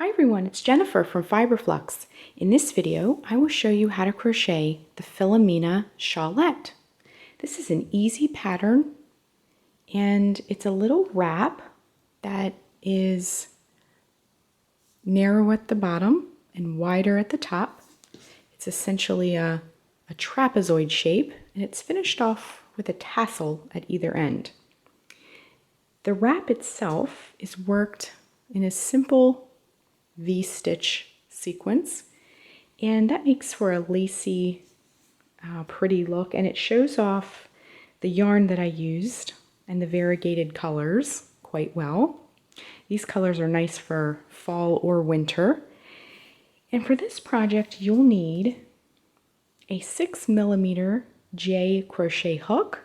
Hi everyone, it's Jennifer from Flux. In this video, I will show you how to crochet the Philomena Shawlette. This is an easy pattern and it's a little wrap that is narrow at the bottom and wider at the top. It's essentially a trapezoid shape and it's finished off with a tassel at either end. The wrap itself is worked in a simple V-stitch sequence, and that makes for a lacy, pretty look, and it shows off the yarn that I used and the variegated colors quite well. These colors are nice for fall or winter. And for this project, you'll need a 6mm J crochet hook,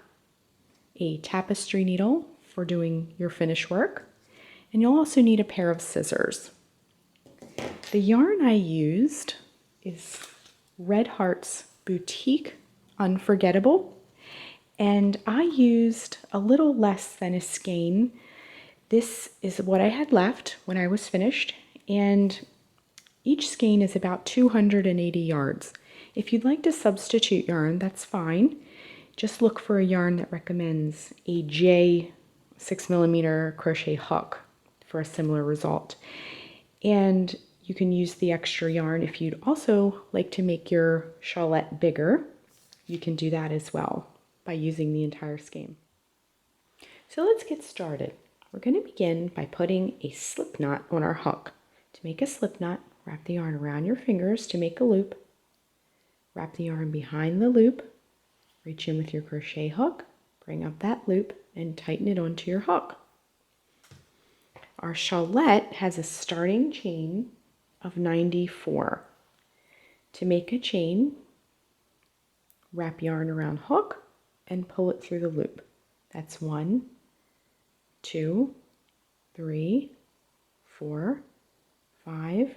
a tapestry needle for doing your finish work, and you'll also need a pair of scissors. The yarn I used is Red Heart's Boutique Unforgettable, and I used a little less than a skein. This is what I had left when I was finished, and each skein is about 280 yards. If you'd like to substitute yarn, that's fine. Just look for a yarn that recommends a J 6mm crochet hook for a similar result. And you can use the extra yarn if you'd also like to make your shawlette bigger. You can do that as well by using the entire skein. So let's get started. We're going to begin by putting a slip knot on our hook. To make a slip knot, wrap the yarn around your fingers to make a loop. Wrap the yarn behind the loop. Reach in with your crochet hook, bring up that loop, and tighten it onto your hook. Our shawlette has a starting chain of 94. To make a chain, wrap yarn around hook and pull it through the loop. That's 1, 2, 3, 4, 5,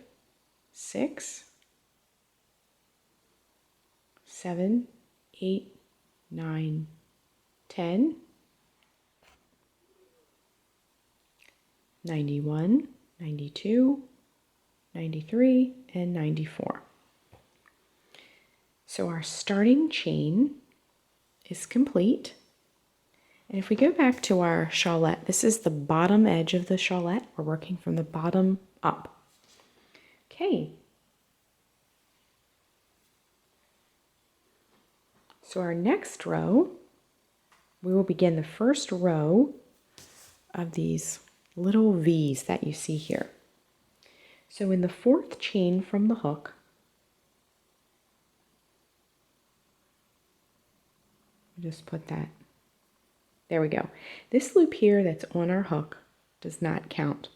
6, 7, 8, 9, 10, 91, 92, 93, and 94. So our starting chain is complete. And if we go back to our shawlette, this is the bottom edge of the shawlette. We're working from the bottom up. Okay. So our next row, we will begin the first row of these little V's that you see here. So in the 4th chain from the hook, just put that, there we go. This loop here that's on our hook does not count,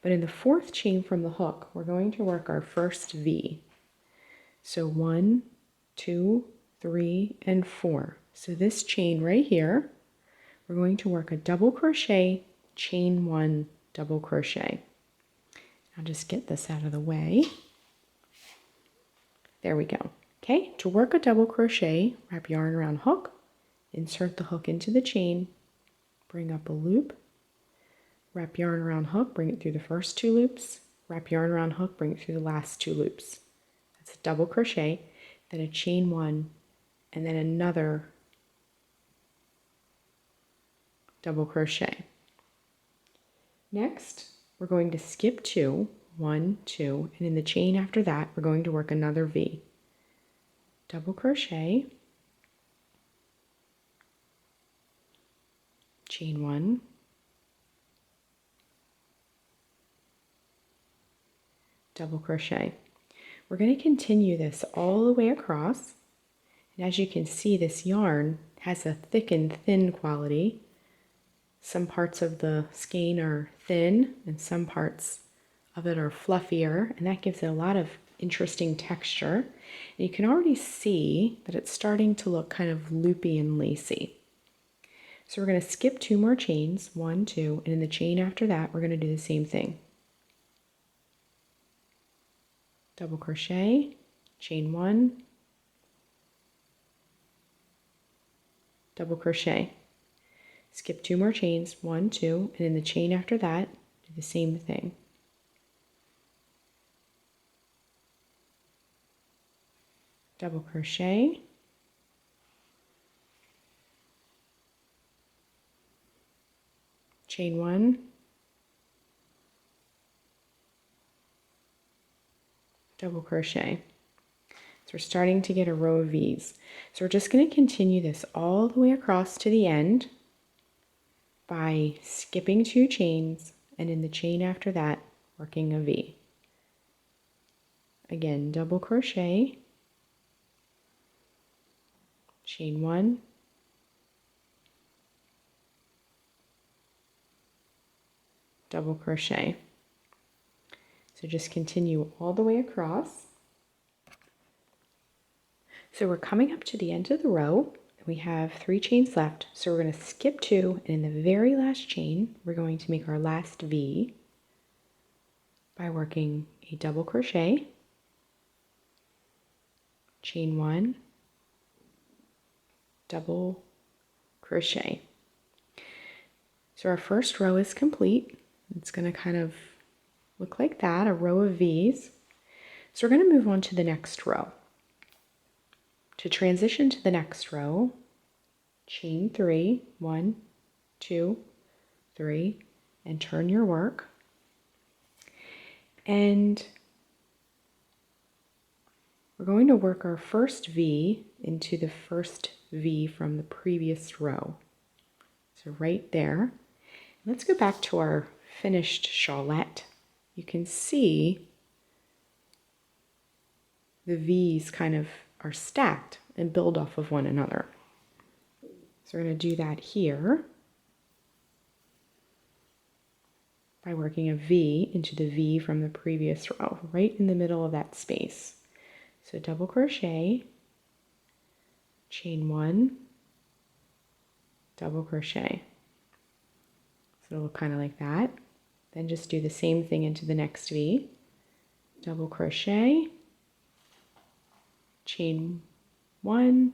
but in the 4th chain from the hook, we're going to work our first V. So 1, 2, 3, and 4. So this chain right here, we're going to work a double crochet, chain 1, double crochet. I'll just get this out of the way. There we go. Okay, to work a double crochet, wrap yarn around hook, insert the hook into the chain, bring up a loop, wrap yarn around hook, bring it through the first 2 loops, wrap yarn around hook, bring it through the last 2 loops. That's a double crochet, then a chain 1, and then another double crochet. Next, we're going to skip 2, 1, 2, and in the chain after that, we're going to work another V. Double crochet, chain 1, double crochet. We're going to continue this all the way across, and as you can see, this yarn has a thick and thin quality. Some parts of the skein are thin and some parts of it are fluffier, and that gives it a lot of interesting texture. And you can already see that it's starting to look kind of loopy and lacy. So we're going to skip 2 more chains, 1, 2, and in the chain after that, we're going to do the same thing. Double crochet, chain 1, double crochet. Skip 2 more chains, 1, 2, and in the chain after that, do the same thing. double crochet, chain 1, double crochet. So we're starting to get a row of V's. So we're just going to continue this all the way across to the end by skipping 2 chains, and in the chain after that working a V. Again, double crochet, chain 1, double crochet. So just continue all the way across. So we're coming up to the end of the row. We have 3 chains left, so we're going to skip 2, and in the very last chain we're going to make our last V by working a double crochet, chain 1, double crochet. So our first row is complete. It's going to kind of look like that, a row of V's. So we're going to move on to the next row. To transition to the next row, chain 3, 1, 2, 3, and turn your work. And we're going to work our first V into the first V from the previous row. So right there. Let's go back to our finished shawlette. You can see the V's kind of are stacked and build off of one another. So we're going to do that here by working a V into the V from the previous row, right in the middle of that space. So double crochet, chain 1, double crochet. So it'll look kind of like that. Then just do the same thing into the next V. Double crochet, chain 1,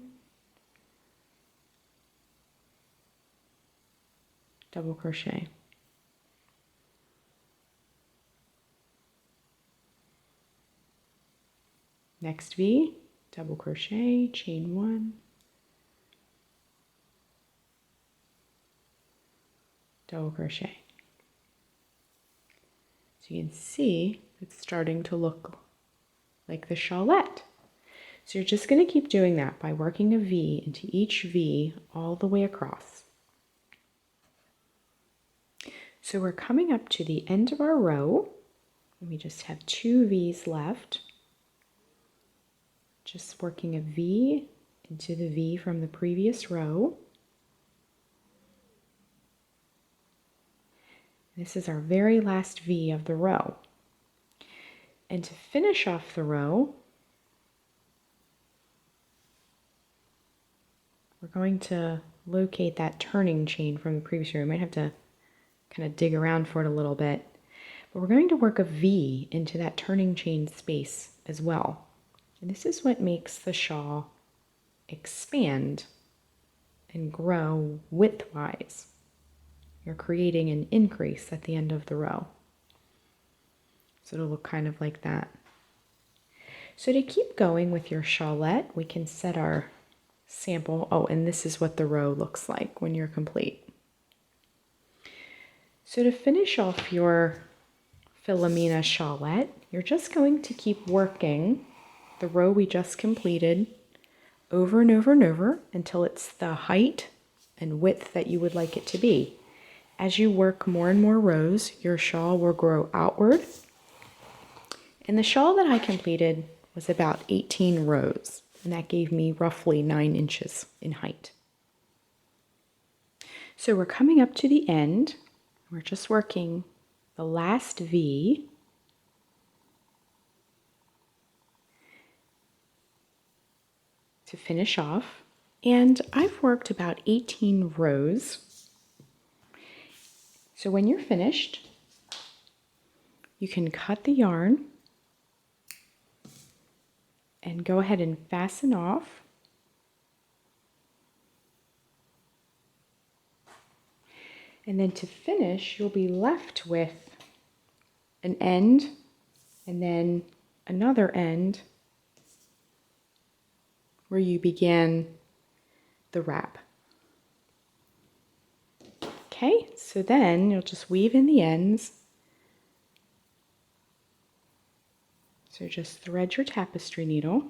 double crochet. Next V, double crochet, chain 1, double crochet. So you can see it's starting to look like the shawlette. So you're just going to keep doing that by working a V into each V all the way across. So we're coming up to the end of our row. We just have 2 V's left. Just working a V into the V from the previous row. This is our very last V of the row. And to finish off the row, we're going to locate that turning chain from the previous row. We might have to kind of dig around for it a little bit. But we're going to work a V into that turning chain space as well. And this is what makes the shawl expand and grow widthwise. You're creating an increase at the end of the row. So it'll look kind of like that. So to keep going with your shawlette, we can set our sample. Oh, and this is what the row looks like when you're complete. So to finish off your Philomena shawlette, you're just going to keep working the row we just completed over and over and over until it's the height and width that you would like it to be. As you work more and more rows, your shawl will grow outward. And the shawl that I completed was about 18 rows, and that gave me roughly 9 inches in height. So we're coming up to the end. We're just working the last V to finish off, and I've worked about 18 rows. So when you're finished, you can cut the yarn and go ahead and fasten off. And then to finish, you'll be left with an end and then another end where you began the wrap. Okay, so then you'll just weave in the ends. So just thread your tapestry needle.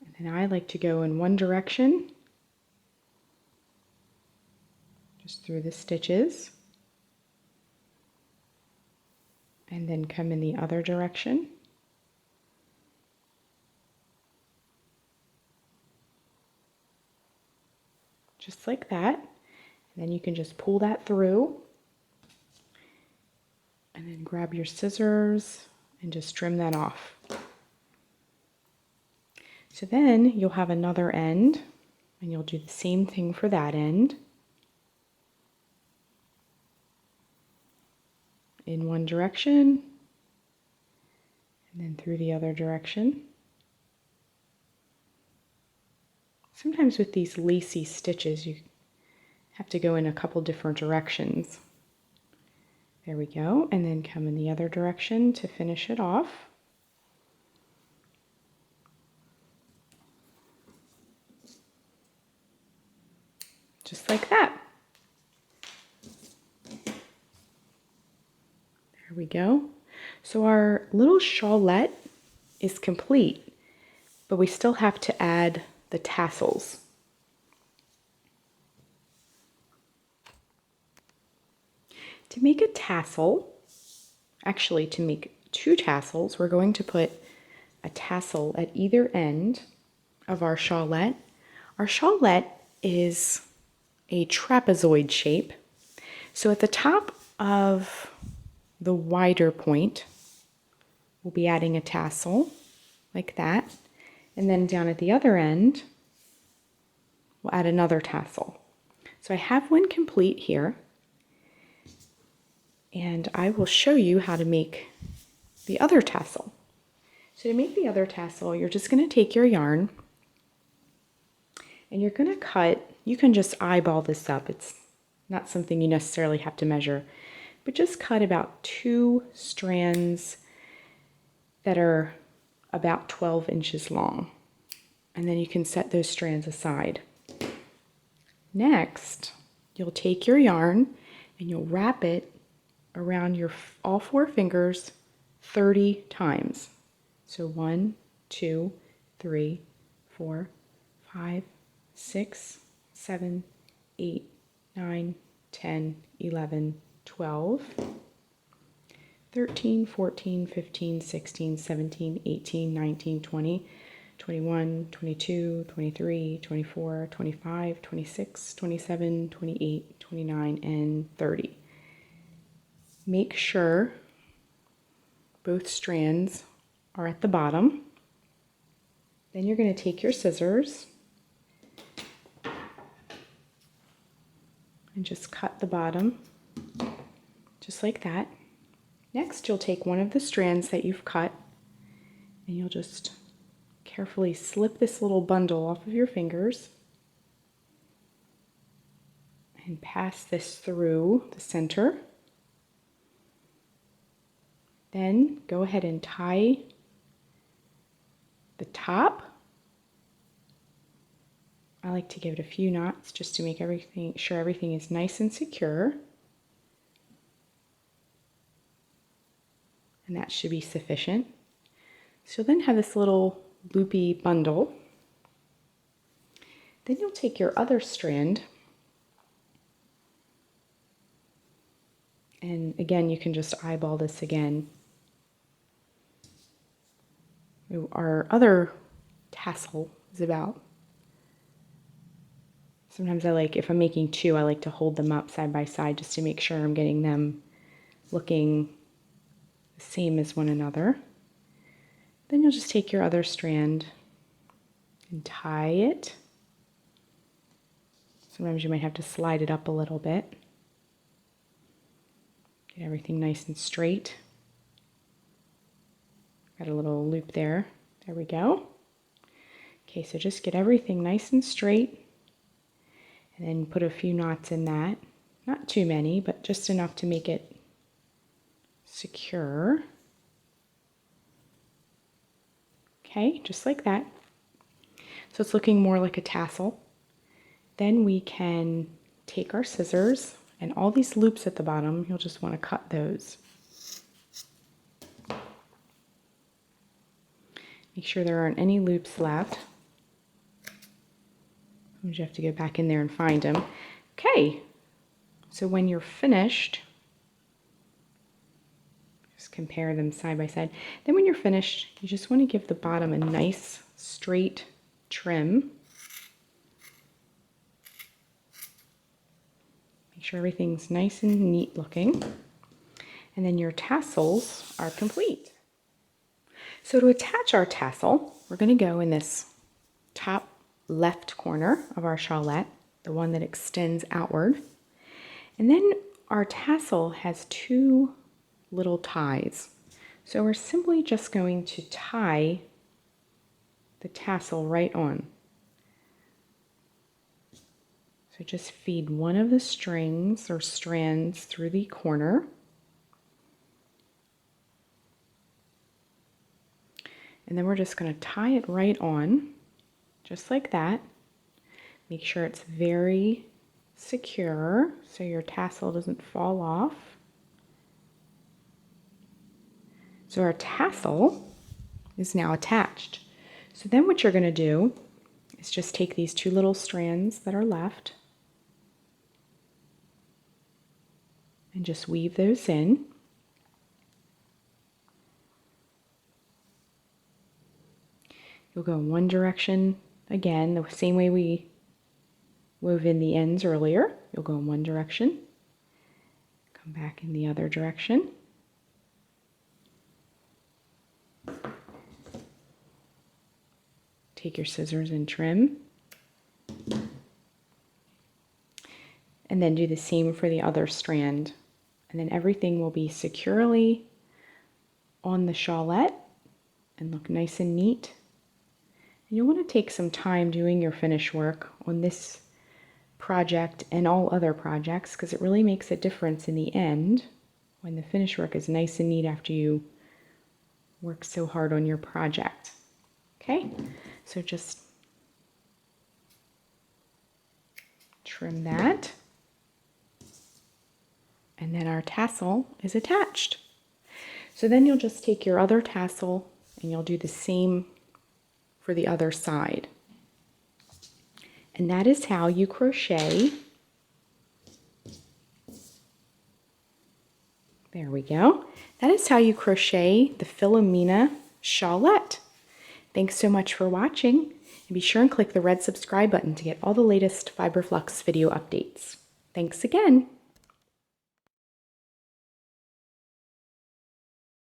And then I like to go in one direction, just through the stitches, and then come in the other direction. Just like that. And then you can just pull that through and then grab your scissors and just trim that off. So then you'll have another end and you'll do the same thing for that end. In one direction and then through the other direction. Sometimes with these lacy stitches you have to go in a couple different directions. There we go, and then come in the other direction to finish it off. Just like that. There we go. So our little shawlette is complete, but we still have to add the tassels. To make a tassel, actually to make two tassels, we're going to put a tassel at either end of our shawlette. Our shawlette is a trapezoid shape. So at the top of the wider point, we'll be adding a tassel like that. And then down at the other end, we'll add another tassel. So I have one complete here. And I will show you how to make the other tassel. So to make the other tassel, you're just going to take your yarn and you're going to cut. You can just eyeball this up. It's not something you necessarily have to measure, but just cut about 2 strands that are about 12 inches long. And then you can set those strands aside. Next, you'll take your yarn and you'll wrap it around your all 4 fingers 30 times. So 1, 2, 3, 4, 5, 6, 7, 8, 9, 10, 11, 12, 13, 14, 15, 16, 17, 18, 19, 20, 21, 22, 23, 24, 25, 26, 27, 28, 29, and 30. Make sure both strands are at the bottom. Then you're going to take your scissors and just cut the bottom, just like that. Next, you'll take one of the strands that you've cut and you'll just carefully slip this little bundle off of your fingers and pass this through the center. Then go ahead and tie the top. I like to give it a few knots just to make sure everything is nice and secure. And that should be sufficient. So then have this little loopy bundle. Then you'll take your other strand, and again you can just eyeball this again. Our other tassel is about, sometimes if I'm making 2, I like to hold them up side by side just to make sure I'm getting them looking the same as one another. Then you'll just take your other strand and tie it. Sometimes you might have to slide it up a little bit. Get everything nice and straight. Got a little loop there. There we go. Okay, so just get everything nice and straight and then put a few knots in that. Not too many, but just enough to make it secure. Okay, just like that. So it's looking more like a tassel. Then we can take our scissors, and all these loops at the bottom, you'll just want to cut those. Make sure there aren't any loops left. You have to go back in there and find them. Okay, so when you're finished, just compare them side by side. Then when you're finished, you just want to give the bottom a nice straight trim. Make sure everything's nice and neat looking. And then your tassels are complete. So to attach our tassel, we're going to go in this top left corner of our shawlette, the one that extends outward. And then our tassel has two little ties. So we're simply just going to tie the tassel right on. So just feed one of the strings or strands through the corner. And then we're just going to tie it right on, just like that. Make sure it's very secure so your tassel doesn't fall off. So our tassel is now attached. So then what you're going to do is just take these two little strands that are left and just weave those in. You'll go in one direction again, the same way we wove in the ends earlier. You'll go in one direction, come back in the other direction. Take your scissors and trim. And then do the same for the other strand. And then everything will be securely on the shawlette and look nice and neat. And you'll want to take some time doing your finish work on this project and all other projects, because it really makes a difference in the end when the finish work is nice and neat after you work so hard on your project. Okay, so just trim that, and then our tassel is attached. So then you'll just take your other tassel and you'll do the same for the other side. And that is how you crochet. There we go. That is how you crochet the Philomena Shawlette. Thanks so much for watching, and be sure and click the red subscribe button to get all the latest Fiber Flux video updates. Thanks again.